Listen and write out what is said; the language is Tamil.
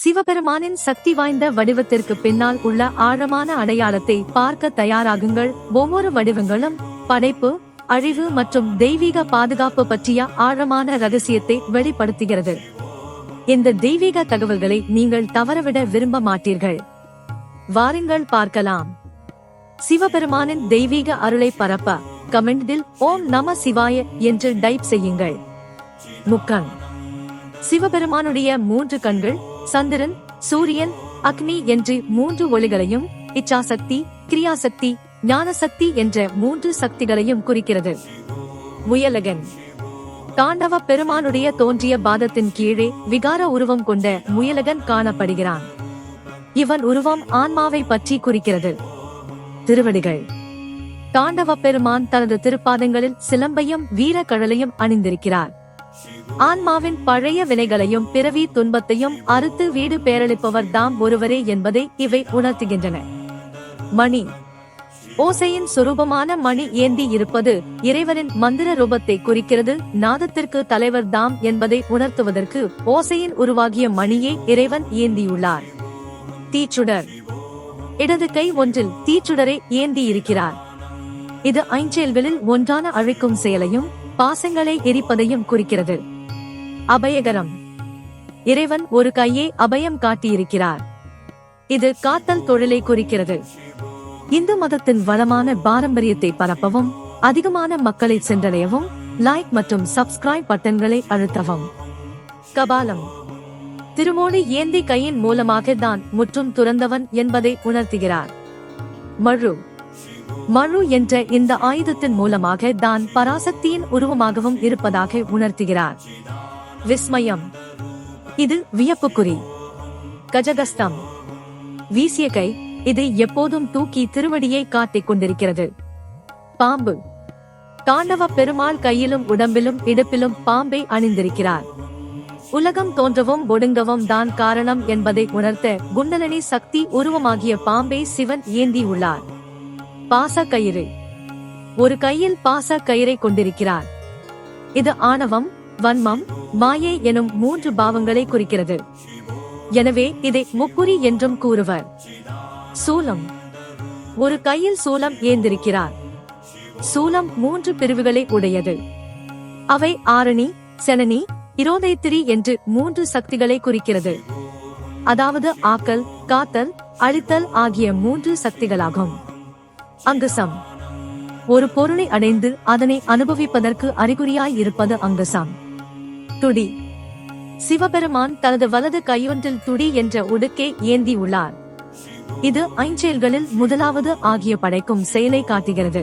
சிவபெருமானின் சக்தி வாய்ந்த வடிவத்திற்கு பின்னால் உள்ள ஆழமான அடையாளத்தை பார்க்க தயாராகுங்கள். ஒவ்வொரு வடிவங்களும் படைப்பு, அழிவு மற்றும் தெய்வீக பாதுகாப்பு பற்றிய ஆழமான ரகசியத்தை வெளிப்படுத்துகிறது. இந்த தெய்வீக தகவல்களை நீங்கள் தவறவிட விரும்ப மாட்டீர்கள். வாருங்கள் பார்க்கலாம். சிவபெருமானின் தெய்வீக அருளை பரப்ப கமெண்டில் ஓம் நம சிவாய என்று டைப் செய்யுங்கள். முக்கண். சிவபெருமானுடைய 3 கண்கள் சந்திரன், சூரியன், அக்னி என்று 3 ஒளிகளையும், இச்சாசக்தி, கிரியாசக்தி, ஞானசக்தி என்ற 3 சக்திகளையும் குறிக்கிறது. முயலகன். தாண்டவ பெருமானுடைய தோன்றிய பாதத்தின் கீழே விகார உருவம் கொண்ட முயலகன் காணப்படுகிறான். இவன் உருவம் ஆன்மாவை பற்றி குறிக்கிறது. திருவடிகள். தாண்டவ பெருமான் தனது திருப்பாதங்களில் சிலம்பையும் வீர கழலையும் அணிந்திருக்கிறார். ஆன்மாவின் பழைய வினைகளையும் பிறவி துன்பத்தையும் அறுத்து வீடு பேரளிப்பவர் தாம் ஒருவரே என்பதை இவை உணர்த்துகின்றன. மணி. ஓசையின் சுரூபமான மணி ஏந்தி இருப்பது இறைவனின் மந்திர ரூபத்தை குறிக்கிறது. நாதத்திற்கு தலைவர் தாம் என்பதை உணர்த்துவதற்கு ஓசையின் உருவாகிய மணியை இறைவன் ஏந்தியுள்ளார். தீச்சுடர். இடது கை ஒன்றில் தீச்சுடரை ஏந்தி இருக்கிறார். இது ஐஞ்செயல்களில் ஒன்றான அழிக்கும் செயலையும் பாசங்களை எரிப்பதையும் குறிக்கிறது. அபயகரம். இறைவன் ஒரு கையை அபயம் காட்டியிருக்கிறார். இது காத்தல் தொழிலை குறிக்கிறது. இந்து மதத்தின் வளமான பாரம்பரியத்தை பரப்பவும் அதிகமான மக்களை சென்றடையவும் லைக் மற்றும் சப்ஸ்கிரைப் பட்டன்களை அழுத்தவும். கபாலம். திருமோடி ஏந்தி கையின் மூலமாக தான் முற்றும் துறந்தவன் என்பதை உணர்த்துகிறார். மழு. மழு என்ற இந்த ஆயுதத்தின் மூலமாக தான் பராசக்தியின் உருவமாகவும் இருப்பதாக உணர்த்துகிறார். விஸ்மயம். இது வியப்புக்குறி. கஜகஸ்தம். வீசிய கை. இது எப்போதும் தூக்கி திருவடியை காட்டிக் கொண்டிருக்கிறது. பாம்பு. தாண்டவ பெருமாள் கையிலும் உடம்பிலும் இடுப்பிலும் பாம்பை அணிந்திருக்கிறார். உலகம் தோன்றவும் ஒடுங்கவும் தான் காரணம் என்பதை உணர்த்த குண்டலினி சக்தி உருவமாகிய பாம்பை சிவன் ஏந்தி உள்ளார். பாச கயிறு. ஒரு கையில் பாச கயிறை கொண்டிருக்கிறார். இது ஆணவம், வன்மம், மாயை எனும் 3 பாவங்களை குறிக்கிறது. எனவே இதை முப்புரி என்றும் கூறுவர். சூலம். ஒரு கையில் சூலம் ஏந்திருக்கிறார். சூலம் 3 பிரிவுகளை உடையது. அவை ஆரணி, செனனி, இரோதைத்திரி என்று 3 சக்திகளை குறிக்கிறது. அதாவது ஆக்கல், காத்தல், அழித்தல் ஆகிய 3 சக்திகளாகும். அங்குசம். ஒரு பொருளை அடைந்து அதனை அனுபவிப்பதற்கு அறிகுறியாய் இருப்பது அங்குசம். துடி. சிவபெருமான் தனது வலது கையொன்றில் துடி என்ற உடுக்கை ஏந்தி உள்ளார். இது ஐஞ்செயல்களில் முதலாவது ஆகிய படைக்கும் செயலை காட்டுகிறது.